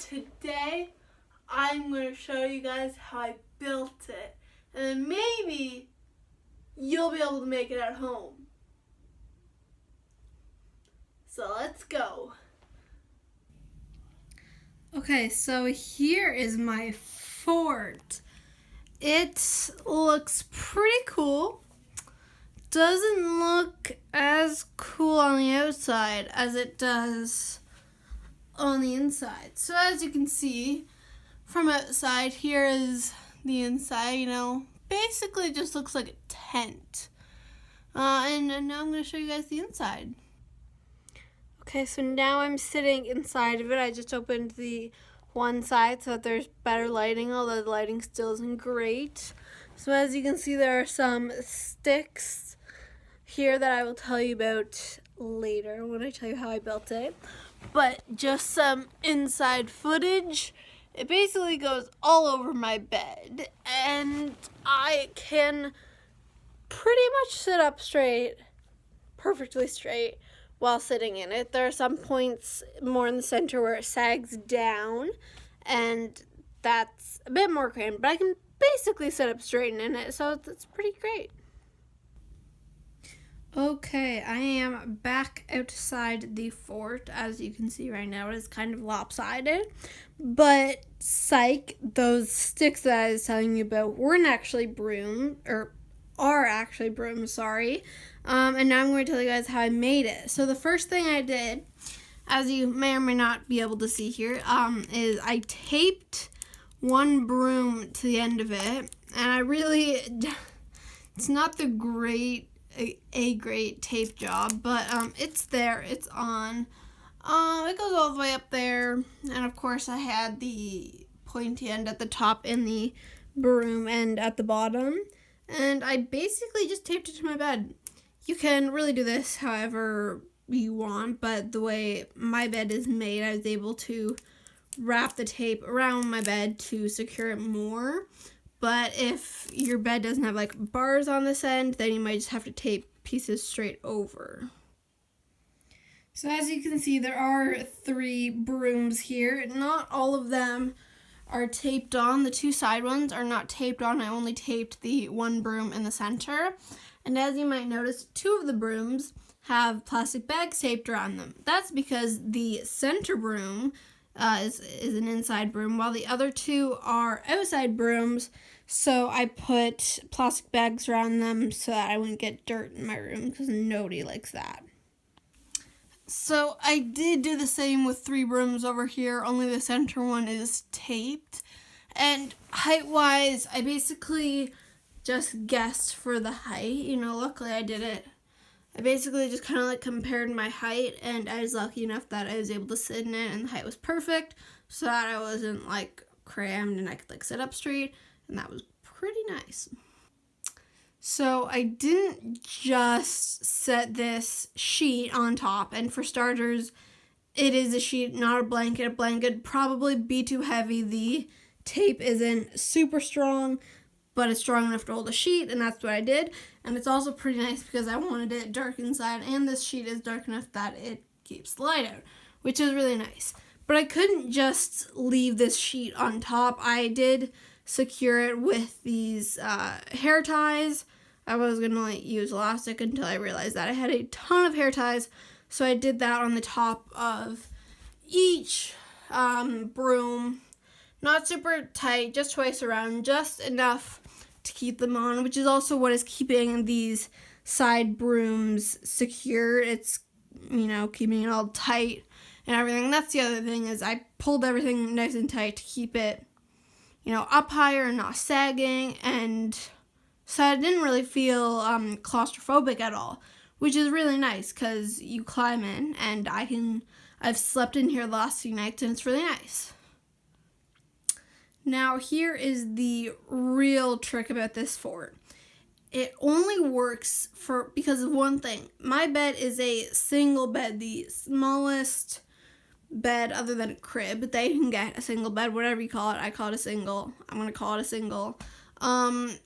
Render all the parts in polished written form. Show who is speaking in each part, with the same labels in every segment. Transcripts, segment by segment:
Speaker 1: today I'm going to show you guys how I built it, and then maybe you'll be able to make it at home. So let's go. Okay, so here is my fort. It looks pretty cool. Doesn't look as cool on the outside as it does on the inside. So as you can see from outside, here is the inside, basically just looks like a tent. And now I'm going to show you guys the inside. Okay, so now I'm sitting inside of it. I just opened the one side so that there's better lighting, although the lighting still isn't great. So as you can see, there are some sticks here that I will tell you about later when I tell you how I built it. But just some inside footage. It basically goes all over my bed, and I can pretty much sit up straight, perfectly straight, while sitting in it. There are some points more in the center where it sags down, and that's a bit more cramped, but I can basically sit up straight in it, so it's pretty great. Okay, I am back outside the fort. As you can see right now, it is kind of lopsided, but psych, those sticks that I was telling you about weren't actually are actually brooms, sorry. And now I'm going to tell you guys how I made it. So the first thing I did, as you may or may not be able to see here, is I taped one broom to the end of it, and it's not the great tape job, but it's there, it's on. It goes all the way up there, and of course I had the pointy end at the top and the broom end at the bottom, and I basically just taped it to my bed. You can really do this however you want, but the way my bed is made, I was able to wrap the tape around my bed to secure it more. But if your bed doesn't have like bars on this end, then you might just have to tape pieces straight over. So as you can see, there are 3 brooms here. Not all of them are taped on. The 2 side ones are not taped on. I only taped the one broom in the center. And as you might notice, 2 of the brooms have plastic bags taped around them. That's because the center broom is an inside broom, while the other 2 are outside brooms. So I put plastic bags around them so that I wouldn't get dirt in my room, because nobody likes that. So I did do the same with 3 brooms over here, only the center one is taped. And height-wise, I basically just guessed for the height. Luckily I did it. I basically just kind of compared my height, and I was lucky enough that I was able to sit in it, and the height was perfect, so that I wasn't crammed and I could sit up straight, and that was pretty nice. So I didn't just set this sheet on top, and for starters, it is a sheet, not a blanket. A blanket would probably be too heavy. The tape isn't super strong, but it's strong enough to hold a sheet, and that's what I did. And it's also pretty nice because I wanted it dark inside, and this sheet is dark enough that it keeps the light out, which is really nice. But I couldn't just leave this sheet on top. I did secure it with these hair ties. I was going to use elastic until I realized that I had a ton of hair ties, so I did that on the top of each broom. Not super tight, just twice around, just enough to keep them on, which is also what is keeping these side brooms secure. It's, keeping it all tight and everything. That's the other thing, is I pulled everything nice and tight to keep it, up higher and not sagging, and so I didn't really feel claustrophobic at all, which is really nice because you climb in, and I've slept in here the last few nights, and it's really nice. Now, here is the real trick about this fort. It only works because of one thing. My bed is a single bed, the smallest bed other than a crib. They can get a single bed, whatever you call it. I call it a single. I'm going to call it a single. And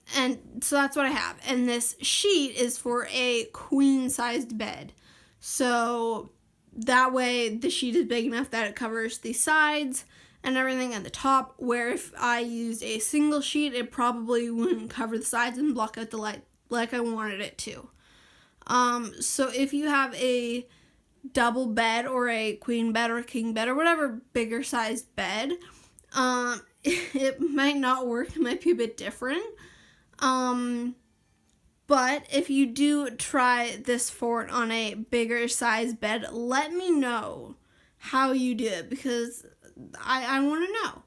Speaker 1: so that's what I have. And this sheet is for a queen-sized bed. So that way the sheet is big enough that it covers the sides and everything at the top, where if I used a single sheet, it probably wouldn't cover the sides and block out the light like I wanted it to. So if you have a double bed or a queen bed or a king bed or whatever bigger sized bed, it might not work. It might be a bit different. But if you do try this fort on a bigger size bed, let me know how you do it, because I want to know.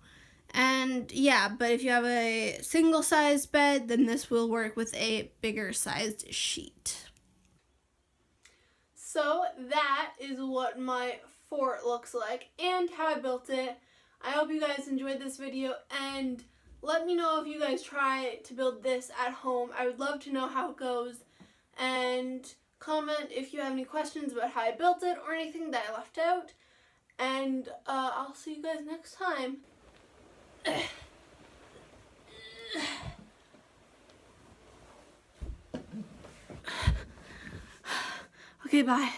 Speaker 1: And yeah, but if you have a single sized bed, then this will work with a bigger sized sheet. So that is what my fort looks like and how I built it. I hope you guys enjoyed this video, and let me know if you guys try to build this at home. I would love to know how it goes, and comment if you have any questions about how I built it or anything that I left out. And I'll see you guys next time. Okay, bye.